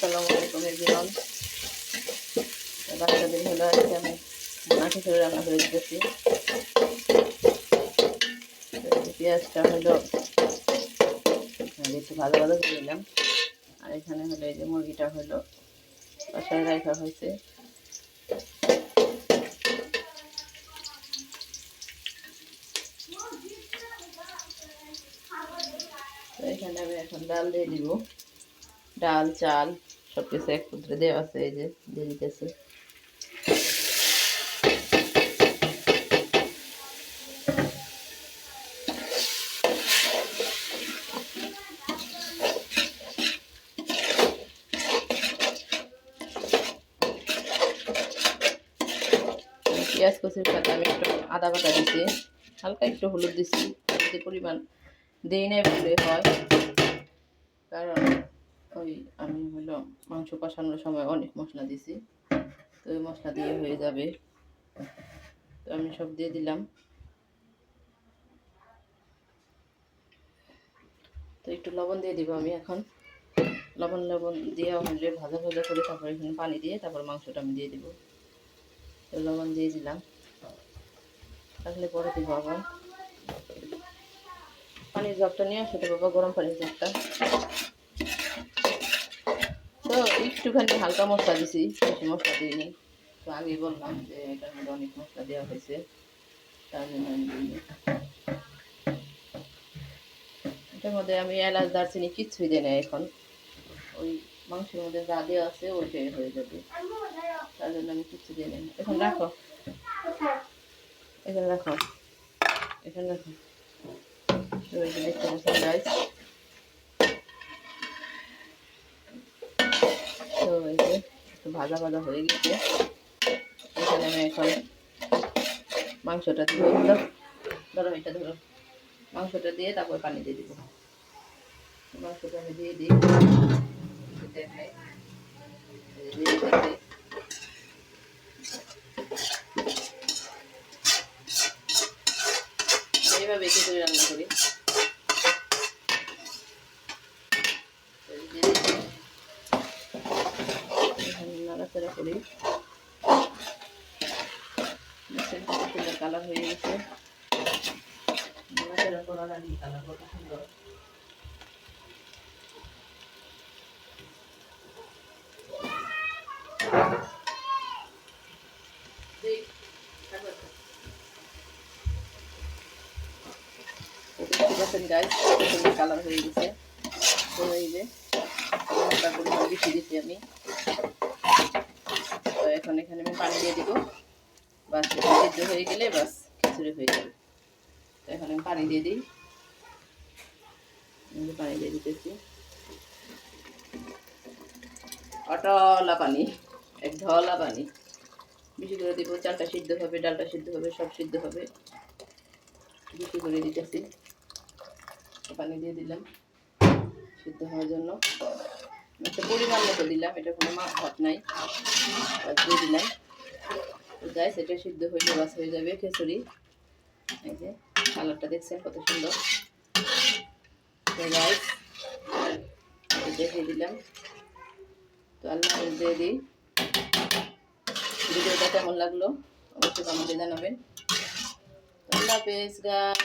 আসসালামু আলাইকুম এভরিওয়ান। বাচ্চাদের হলো আজকে আমি ভুনা খিচুড়ি রান্না করে দিতেছি। পেঁয়াজটা হলো একটু ভালো ভালো করে নিলাম। আর এখানে হলো এই যে মুরগিটা হলো বাসায় রাখা হয়েছে। তো এখানে আমি এখন ডাল দিয়ে দিব। ডাল চাল সব কিছু এক সূত্রে দেওয়া আছে, এই যে দিয়ে দিতেছি। পেঁয়াজ কচির সাথে আমি একটু আদা বাটা দিচ্ছি, হালকা একটু হলুদ দিচ্ছি। যে পরিমাণ দিই নাই বলে হয়, কারণ ওই আমি হলো মাংস কষানোর সময় অনেক মশলা দিছি, তো ওই মশলা দিয়ে হয়ে যাবে। তো আমি সব দিয়ে দিলাম। তো একটু লবণ দিয়ে দিব আমি এখন। লবণ দিয়ে হলে ভাজা ভাজা করে তারপর এখানে পানি দিয়ে তারপর মাংসটা আমি দিয়ে দিব। তো লবণ দিয়ে দিলাম, তাহলে পরে দিব আবার। পানির জগটা নিয়ে আসতে বাবা, গরম পানির জগটা। তো একটুখানি হালকা মশলা দিছি, বেশি মশলা দিইনি। তো আগেই বললাম যে এটার মধ্যে অনেক মশলা দেওয়া হয়েছে, তার জন্য আমি দিইনি। এটার মধ্যে আমি এলাচ দারচিনি কিচ্ছুই দিই না এখন। ওই মাংসের মধ্যে যা দেওয়া আছে ওইটাই হয়ে যাবে, তার জন্য আমি কিচ্ছু দিই না। এখন রাখো, এখানে রাখো, এখানে রাখো। তো এই যে দেখতে পাচ্ছেন গাইস, তো এই যে একটু ভাজা ভাজা হয়ে গেছে। এখানে আমি এখন মাংসটা দিব। ধরো এটা ধরো, মাংসটা দিয়ে তারপর পানি দিয়ে দিব। মাংসটা আমি দিয়ে দিই, দেখাই এইভাবে খিচুড়ি রান্না করি। নাড়াচাড়া করি, সুন্দর কালার হয়ে গেছে। নাড়াচাড়া করার আগে কালার কত সুন্দর। কালার হয়ে গেছে। তো এই যে পরিমাণ বেশি দিচ্ছি আমি। তো এখন এখানে আমি পানি দিয়ে দিব, বাস সিদ্ধ হয়ে গেলে বাস খিচুড়ি হয়ে যাবে। তো এখন আমি পানি দিয়ে দিই, পানি দিয়ে দিতেছি। অটলা পানি, এক ঢলা পানি বেশি করে দিব। চালটা সিদ্ধ হবে, ডালটা সিদ্ধ হবে, সব সিদ্ধ হবে, বেশি করে দিতেছি। পানি দিয়ে দিলাম সিদ্ধ হওয়ার জন্য। একটা পরিমাণ মতো দিলাম, এটা কোনো মাছ ভাত নাই, দিয়ে দিলাম। তো গাইস এটা সিদ্ধ হয়ে বাস হয়ে যাবে খিচুড়ি। এই যে কালারটা দেখছেন কত সুন্দর। তো গাইস দেখিয়ে দিলাম। তো আল্লাহ দিয়ে দিই। ভিডিওটা কেমন লাগলো অবশ্যই কমেন্টে জানাবেন। আল্লাহ হাফেজ গাইস।